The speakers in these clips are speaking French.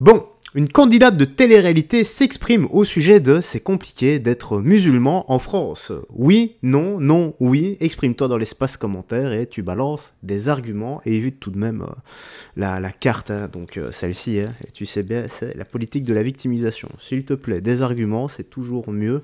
Bon, une candidate de télé-réalité s'exprime au sujet de « c'est compliqué d'être musulman en France ». Oui, non, non, oui, exprime-toi dans l'espace commentaire et tu balances des arguments et évite tout de même la carte, hein, donc celle-ci, hein, et tu sais bien, c'est la politique de la victimisation. S'il te plaît, des arguments, c'est toujours mieux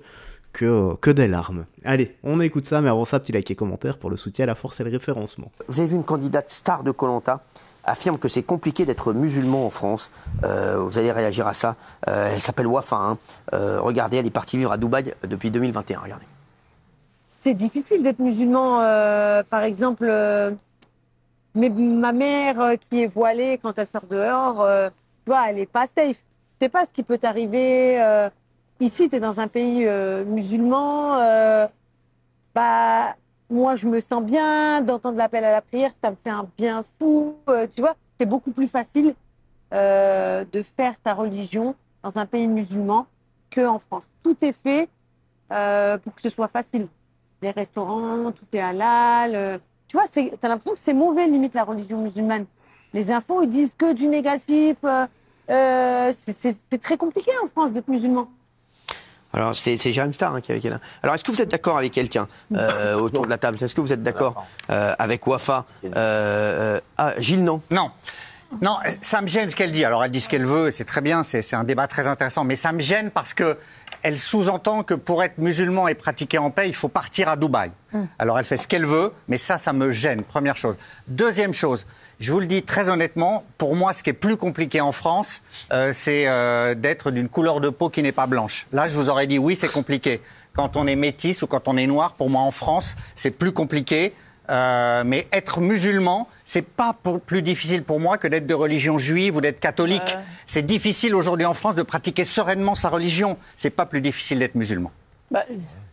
que des larmes. Allez, on écoute ça, mais avant ça, petit like et commentaire pour le soutien à la force et le référencement. Vous avez vu une candidate star de Koh-Lanta affirme que c'est compliqué d'être musulman en France. Vous allez réagir à ça. Elle s'appelle Wafa. Hein. Regardez, elle est partie vivre à Dubaï depuis 2021. Regardez. C'est difficile d'être musulman. Par exemple, ma mère qui est voilée, quand elle sort dehors, tu vois, elle n'est pas safe. Tu sais pas ce qui peut t'arriver. Ici, tu es dans un pays musulman. Moi, je me sens bien d'entendre l'appel à la prière, ça me fait un bien fou. Tu vois, c'est beaucoup plus facile de faire ta religion dans un pays musulman qu'en France. Tout est fait pour que ce soit facile. Les restaurants, tout est halal. Tu vois, t'as l'impression que c'est mauvais, limite, la religion musulmane. Les infos, ils disent que du négatif. C'est très compliqué en France d'être musulman. Alors, c'est Jérém Star hein, qui est avec elle. Alors, est-ce que vous êtes d'accord avec quelqu'un autour de la table? Est-ce que vous êtes d'accord avec Wafa Gilles, non? Non. Non, ça me gêne ce qu'elle dit. Alors, elle dit ce qu'elle veut, et c'est très bien, c'est un débat très intéressant. Mais ça me gêne parce qu'elle sous-entend que pour être musulman et pratiquer en paix, il faut partir à Dubaï. Alors, elle fait ce qu'elle veut, mais ça me gêne, première chose. Deuxième chose, je vous le dis très honnêtement, pour moi, ce qui est plus compliqué en France, c'est d'être d'une couleur de peau qui n'est pas blanche. Là, je vous aurais dit, oui, c'est compliqué. Quand on est métis ou quand on est noir, pour moi, en France, c'est plus compliqué. Mais être musulman, c'est pas plus difficile pour moi que d'être de religion juive ou d'être catholique. C'est difficile aujourd'hui en France de pratiquer sereinement sa religion. C'est pas plus difficile d'être musulman.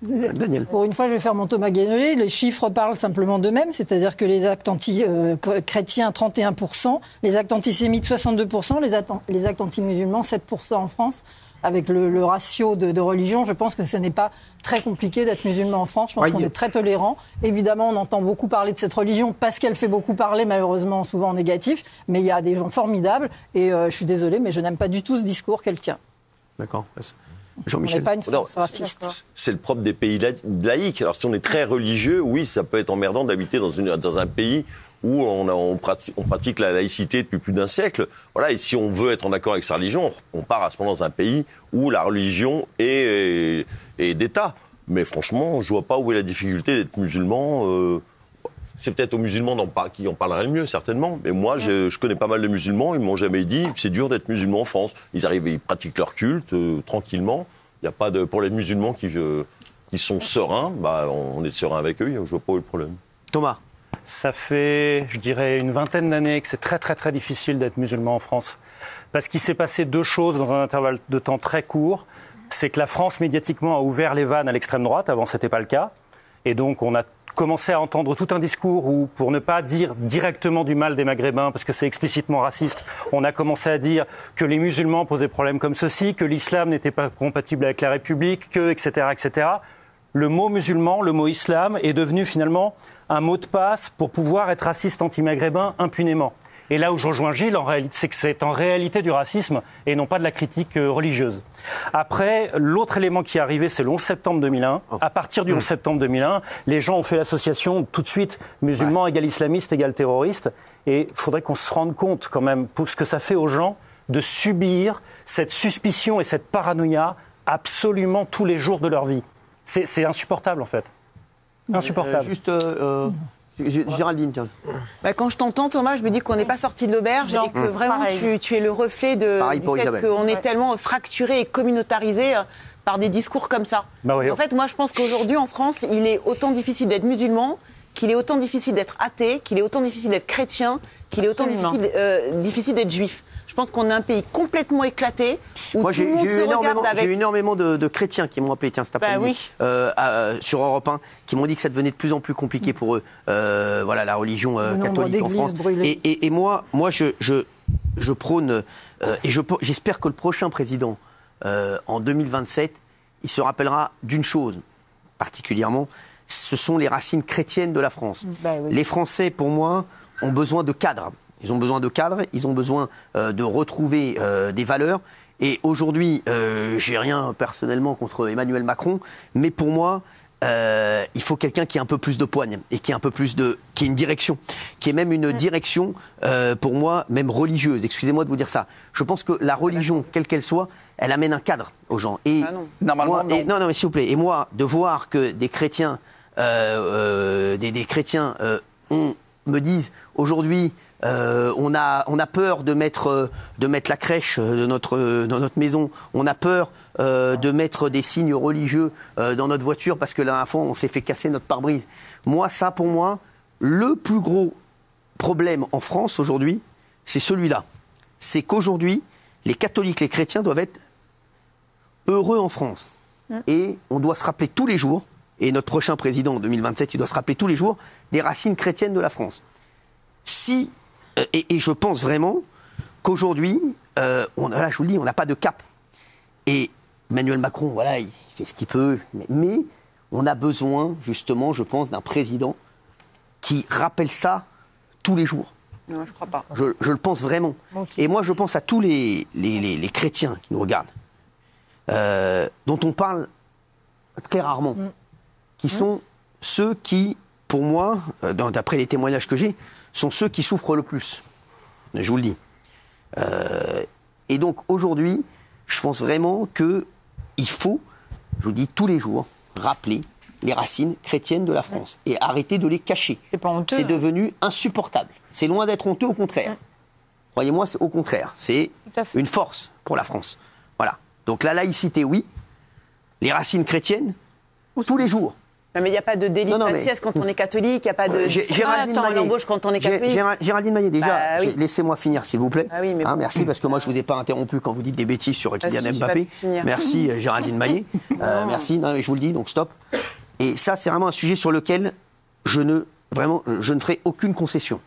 Daniel. Pour une fois, je vais faire mon Thomas Guénolé. Les chiffres parlent simplement d'eux-mêmes, c'est-à-dire que les actes anti-chrétiens, 31%, les actes antisémites, 62%, les actes anti-musulmans, 7% en France. Avec le ratio de religion, je pense que ce n'est pas très compliqué d'être musulman en France. Je pense qu'on est très tolérant. Évidemment, on entend beaucoup parler de cette religion parce qu'elle fait beaucoup parler, malheureusement, souvent en négatif. Mais il y a des gens formidables. Et je suis désolée, mais je n'aime pas du tout ce discours qu'elle tient. D'accord. Jean-Michel. On n'est pas une France raciste. C'est le propre des pays laïques. Alors, si on est très religieux, oui, ça peut être emmerdant d'habiter dans un pays où on pratique la laïcité depuis plus d'un siècle. Voilà, et si on veut être en accord avec sa religion, on part à ce moment dans un pays où la religion est d'État. Mais franchement, je ne vois pas où est la difficulté d'être musulman. C'est peut-être aux musulmans qui en parleraient le mieux, certainement. Mais moi, je connais pas mal de musulmans, ils ne m'ont jamais dit c'est dur d'être musulman en France. Ils arrivent, ils pratiquent leur culte tranquillement. Il n'y a pas de... Pour les musulmans qui sont sereins, on est serein avec eux, je ne vois pas où est le problème. Thomas. Ça fait, je dirais, une vingtaine d'années que c'est très très très difficile d'être musulman en France. Parce qu'il s'est passé deux choses dans un intervalle de temps très court. C'est que la France, médiatiquement, a ouvert les vannes à l'extrême droite. Avant, ce n'était pas le cas. Et donc, on a commencé à entendre tout un discours où, pour ne pas dire directement du mal des Maghrébins, parce que c'est explicitement raciste, on a commencé à dire que les musulmans posaient problème comme ceci, que l'islam n'était pas compatible avec la République, que, etc., etc. Le mot musulman, le mot islam est devenu finalement un mot de passe pour pouvoir être raciste anti-maghrébin impunément. Et là où je rejoins Gilles, c'est que c'est en réalité du racisme et non pas de la critique religieuse. Après, l'autre élément qui est arrivé, c'est le 11 septembre 2001. À partir du 11 septembre 2001, les gens ont fait l'association tout de suite musulmans égale islamiste égale terroriste. Et il faudrait qu'on se rende compte quand même pour ce que ça fait aux gens de subir cette suspicion et cette paranoïa absolument tous les jours de leur vie. C'est insupportable en fait. Insupportable. Géraldine, tiens. Quand je t'entends, Thomas, je me dis qu'on n'est pas sorti de l'auberge et que vraiment tu es le reflet du fait qu'on est tellement fracturé et communautarisé par des discours comme ça. En fait, moi, je pense qu'aujourd'hui, en France, il est autant difficile d'être musulman, qu'il est autant difficile d'être athée, qu'il est autant difficile d'être chrétien, qu'il est autant difficile d'être juif. Je pense qu'on est un pays complètement éclaté où tout le monde se regarde avec... J'ai eu énormément de chrétiens qui m'ont appelé cet après-midi sur Europe 1, qui m'ont dit que ça devenait de plus en plus compliqué pour eux, la religion catholique en France. Et moi je prône, et j'espère que le prochain président, en 2027, il se rappellera d'une chose particulièrement, ce sont les racines chrétiennes de la France. Les Français, pour moi, ont besoin de cadres. Ils ont besoin de cadres, ils ont besoin de retrouver des valeurs. Et aujourd'hui, j'ai rien personnellement contre Emmanuel Macron, mais pour moi, il faut quelqu'un qui ait un peu plus de poigne et qui ait un peu plus qui ait une direction, qui ait même une direction, pour moi, même religieuse. Excusez-moi de vous dire ça. Je pense que la religion, quelle qu'elle soit, elle amène un cadre aux gens. Et normalement, non, mais s'il vous plaît. Et moi, de voir que des chrétiens, des chrétiens me disent aujourd'hui, on a peur de mettre la crèche dans notre maison. On a peur de mettre des signes religieux dans notre voiture parce que la dernière fois, on s'est fait casser notre pare-brise. Moi, ça, pour moi, le plus gros problème en France aujourd'hui, c'est celui-là. C'est qu'aujourd'hui, les catholiques, les chrétiens doivent être heureux en France. Et on doit se rappeler tous les jours, et notre prochain président en 2027, il doit se rappeler tous les jours, des racines chrétiennes de la France. Et je pense vraiment qu'aujourd'hui, là, je vous le dis, on n'a pas de cap. Et Emmanuel Macron, voilà, il fait ce qu'il peut, mais on a besoin, justement, je pense, d'un président qui rappelle ça tous les jours. Non, je crois pas. Je le pense vraiment. Et moi, je pense à tous les chrétiens qui nous regardent, dont on parle très rarement, qui sont ceux qui, pour moi, d'après les témoignages que j'ai, sont ceux qui souffrent le plus. Je vous le dis. Et donc, aujourd'hui, je pense vraiment qu'il faut, je vous dis tous les jours, rappeler les racines chrétiennes de la France et arrêter de les cacher. C'est pas honteux. C'est devenu insupportable. C'est loin d'être honteux, au contraire. Croyez-moi, c'est au contraire. C'est une force pour la France. Voilà. Donc la laïcité, oui. Les racines chrétiennes, tous les jours. Non, mais il n'y a pas de délit de faciès quand on est catholique, il n'y a pas de Géraldine Maillet, l'embauche quand on est catholique. Géraldine Maillet, déjà, laissez-moi finir, s'il vous plaît. Ah oui, mais merci, parce que moi, je ne vous ai pas interrompu quand vous dites des bêtises sur Kylian Mbappé. Merci, Géraldine Maillet. Merci, non, mais je vous le dis, donc stop. Et ça, c'est vraiment un sujet sur lequel je ne ferai aucune concession.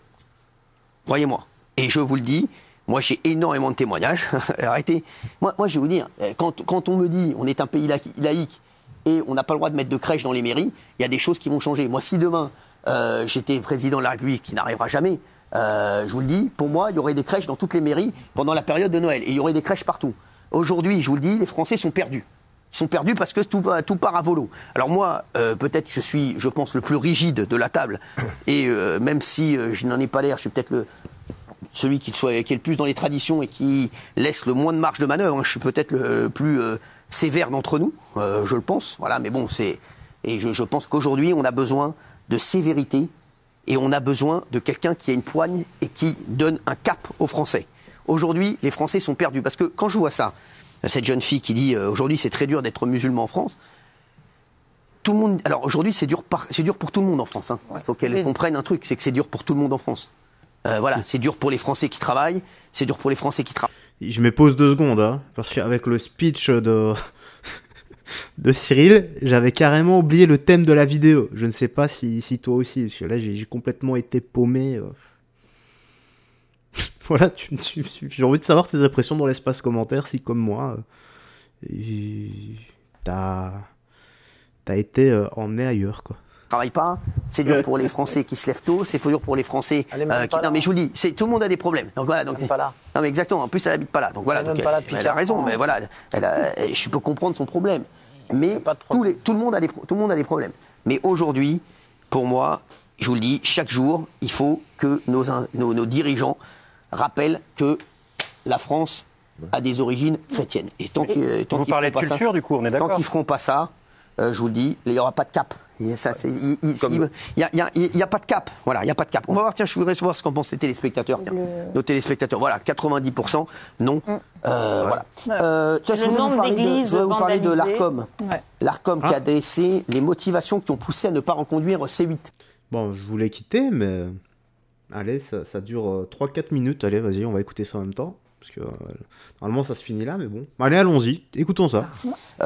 Croyez-moi. Et je vous le dis, moi, j'ai énormément de témoignages. Arrêtez. Moi, je vais vous dire, quand on me dit on est un pays laïque, et on n'a pas le droit de mettre de crèche dans les mairies, il y a des choses qui vont changer. Moi, si demain, j'étais président de la République, qui n'arrivera jamais, je vous le dis, pour moi, il y aurait des crèches dans toutes les mairies pendant la période de Noël. Et il y aurait des crèches partout. Aujourd'hui, je vous le dis, les Français sont perdus. Ils sont perdus parce que tout part à volo. Alors moi, peut-être je suis, je pense, le plus rigide de la table. Et même si je n'en ai pas l'air, je suis peut-être celui qui est le plus dans les traditions et qui laisse le moins de marge de manœuvre. Je suis peut-être le plus sévère d'entre nous, je le pense. Voilà, mais bon, je pense qu'aujourd'hui, on a besoin de sévérité et on a besoin de quelqu'un qui a une poigne et qui donne un cap aux Français. Aujourd'hui, les Français sont perdus parce que quand je vois ça, cette jeune fille qui dit aujourd'hui c'est très dur d'être musulman en France. Tout le monde. Alors aujourd'hui c'est dur pour tout le monde en France. Il faut qu'elle comprenne un truc, c'est que c'est dur pour tout le monde en France. Voilà, c'est dur pour les Français qui travaillent, c'est dur pour les Français qui travaillent. Je me pose 2 secondes, parce qu'avec le speech de Cyril, j'avais carrément oublié le thème de la vidéo. Je ne sais pas si toi aussi, parce que là j'ai complètement été paumé. Voilà, j'ai envie de savoir tes impressions dans l'espace commentaire, si comme moi, t'as été emmené ailleurs, quoi. Travaille pas, c'est dur pour les Français qui se lèvent tôt, c'est dur pour les Français qui... Non mais je vous le dis, tout le monde a des problèmes. Donc voilà, donc pas là. Non mais exactement, en plus elle habite pas là. Donc voilà, donc, elle a raison, mais voilà, je peux comprendre son problème. Mais tout le monde a des problèmes. Mais aujourd'hui, pour moi, je vous le dis, chaque jour, il faut que nos dirigeants rappellent que la France a des origines chrétiennes. Et tant vous parlez de culture, du coup, on est d'accord. Tant qu'ils ne feront pas ça, je vous le dis, il n'y aura pas de cap. Il n'y a pas de cap. Voilà, il n'y a pas de cap. On va voir, tiens, je voudrais savoir ce qu'en pensent les téléspectateurs. Tiens. Nos téléspectateurs, voilà, 90%, non. Voilà. Tiens, je voudrais vous parler de l'ARCOM. Ouais. L'ARCOM qui a dressé les motivations qui ont poussé à ne pas reconduire C8. Bon, je voulais quitter, mais... Allez, ça dure 3-4 minutes. Allez, vas-y, on va écouter ça en même temps. Parce que normalement, ça se finit là, mais bon. Allez, allons-y. Écoutons ça.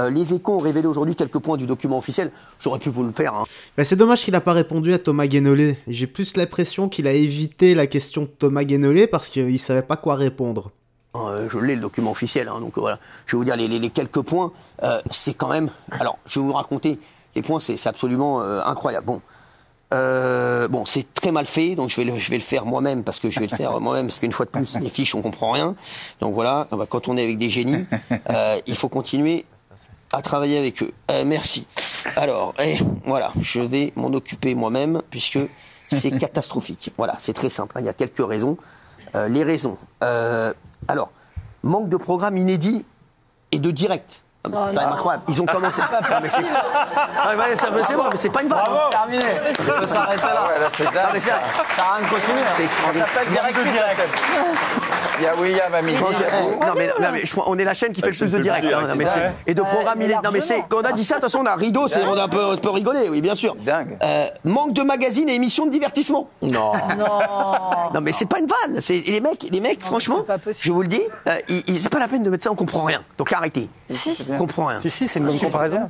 Les Échos ont révélé aujourd'hui quelques points du document officiel. J'aurais pu vous le faire. Mais c'est dommage qu'il n'a pas répondu à Thomas Guénolé. J'ai plus l'impression qu'il a évité la question de Thomas Guénolé parce qu'il ne savait pas quoi répondre. Je l'ai, le document officiel. Donc voilà. Je vais vous dire les quelques points. C'est quand même... Alors, je vais vous raconter. Les points, c'est absolument incroyable. Bon. bon, c'est très mal fait, donc je vais le faire moi-même, parce qu'une fois de plus, les fiches, on comprend rien. Donc voilà, quand on est avec des génies, il faut continuer à travailler avec eux. Merci. Alors, voilà, je vais m'en occuper moi-même, puisque c'est catastrophique. Voilà, c'est très simple, il y a quelques raisons. Les raisons. Alors, manque de programme inédit et de direct. Ah, c'est quand même incroyable. Ils ont commencé. C'est bon, mais c'est pas une vanne. Terminé. Ça s'arrête là. Ça n'a rien de continuer. Ça s'appelle direct. Il y a William à midi. On est la chaîne qui fait le plus de direct. Et de programme inédit. Non, mais quand on a dit ça, de toute façon, on a rideau, on a un peu rigolé, oui, bien sûr. Dingue. Manque de magazines et émissions de divertissement. Non. Non, mais c'est pas une vanne. Les mecs, franchement, je vous le dis, c'est pas la peine de mettre ça, on comprend rien. Donc arrêtez. On comprend rien. Si, c'est une bonne comparaison.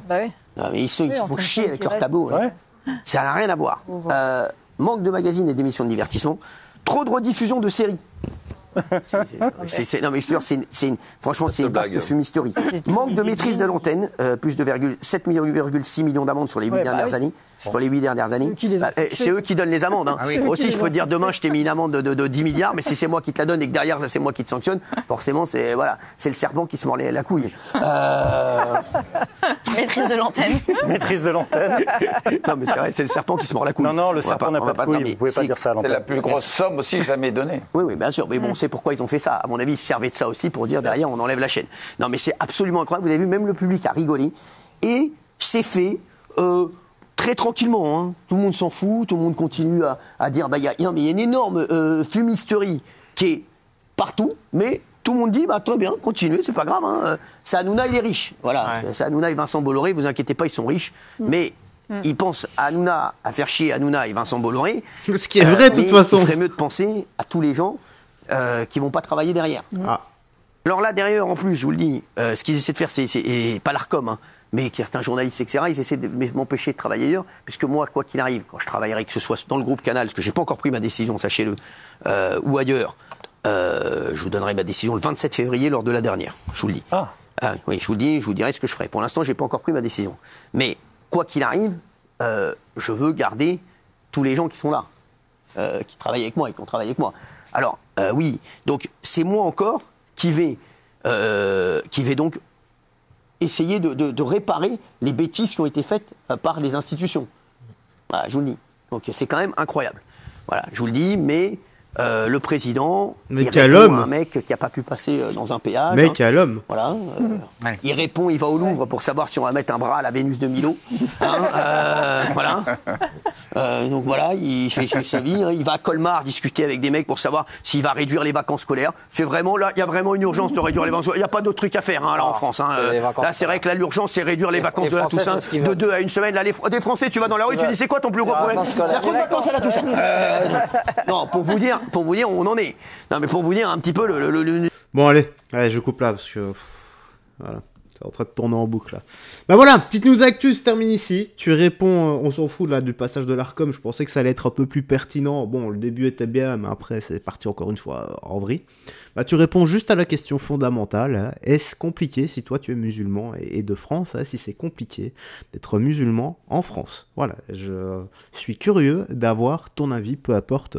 Non, mais ils se font chier avec leur tableau. Ouais. Ça n'a rien à voir. Manque de magazines et d'émissions de divertissement. Trop de rediffusion de séries. Non, mais je te jure, franchement, c'est une vaste fumisterie. Manque de maîtrise de l'antenne, plus de 7,6 millions d'amendes sur les 8 dernières années. Sur les 8 dernières années. C'est eux qui donnent les amendes. Hein. Aussi, je peux te dire, demain, je t'ai mis une amende de 10 milliards, mais si c'est moi qui te la donne et que derrière, c'est moi qui te sanctionne, forcément, c'est le serpent qui se mord la couille. Maîtrise de l'antenne. Maîtrise de l'antenne. Non, mais c'est vrai, c'est le serpent qui se mord la couille. Non, le serpent n'a pas de couille, vous pouvez pas dire ça à l'antenne. C'est la plus grosse somme aussi jamais donnée. Oui, bien sûr, mais bon, c'est pourquoi ils ont fait ça. À mon avis, ils se servaient de ça aussi pour dire derrière, on enlève la chaîne. Non, mais c'est absolument incroyable. Vous avez vu, même le public a rigolé. Et c'est fait très tranquillement. Hein. Tout le monde s'en fout, tout le monde continue à dire il y a une énorme fumisterie qui est partout, mais tout le monde dit très bien, continuez, c'est pas grave. Hein. C'est Hanouna, il est riche. Voilà, c'est Hanouna et Vincent Bolloré, vous inquiétez pas, ils sont riches. Mais ils pensent à Hanouna, à faire chier Hanouna et Vincent Bolloré. Ce qui est vrai, de toute façon. Il ferait mieux de penser à tous les gens qui vont pas travailler derrière. Alors là, derrière, en plus, je vous le dis, ce qu'ils essaient de faire, c'est pas l'Arcom, hein, mais qui est un journaliste, etc., ils essaient de m'empêcher de travailler ailleurs, puisque moi, quoi qu'il arrive, quand je travaillerai, que ce soit dans le groupe Canal, parce que j'ai pas encore pris ma décision, sachez-le, ou ailleurs, je vous donnerai ma décision le 27 février lors de la dernière, je vous le dis. Oui, je vous le dis, je vous dirai ce que je ferai. Pour l'instant, j'ai pas encore pris ma décision. Mais, quoi qu'il arrive, je veux garder tous les gens qui sont là, qui travaillent avec moi et qui ont travaillé avec moi. Alors, oui, donc c'est moi encore qui vais donc essayer de réparer les bêtises qui ont été faites par les institutions. Voilà, je vous le dis. Donc c'est quand même incroyable. Voilà, je vous le dis, mais le président, mais quel homme, un mec qui n'a pas pu passer dans un péage. Mais quel homme. Voilà. Il répond, il va au Louvre pour savoir si on va mettre un bras à la Vénus de Milo. Voilà. Donc voilà, il fait sa vie. Hein. Il va à Colmar discuter avec des mecs pour savoir s'il va réduire les vacances scolaires. C'est vraiment là, il y a vraiment une urgence de réduire les vacances scolaires. Il n'y a pas d'autre truc à faire là en France. Hein. Là, c'est vrai que là, l'urgence, c'est réduire les vacances de la Toussaint de 2 à 1 semaine. Là, des Français, tu vas dans la rue, tu dis c'est quoi ton plus gros problème? Il y a trop de vacances à la Toussaint. Non, pour vous dire, on en est. Non, mais pour vous dire un petit peu le... Bon, allez, je coupe là parce que voilà, c'est en train de tourner en boucle là. Bah voilà, petite news actu se termine ici. Tu réponds, on s'en fout là du passage de l'Arcom. Je pensais que ça allait être un peu plus pertinent. Bon, le début était bien, mais après c'est parti encore une fois en vrille. Bah tu réponds juste à la question fondamentale. Hein. Est-ce compliqué si toi tu es musulman et de France, hein, si c'est compliqué d'être musulman en France? Voilà, je suis curieux d'avoir ton avis, peu importe.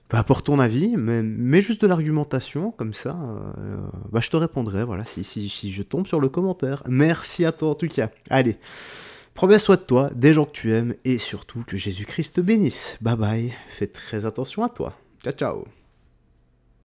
Peu importe ton avis, mais juste de l'argumentation, comme ça, je te répondrai, voilà, si je tombe sur le commentaire. Merci à toi en tout cas. Allez, prends bien soin de toi, des gens que tu aimes, et surtout que Jésus-Christ te bénisse. Bye bye, fais très attention à toi. Ciao, ciao.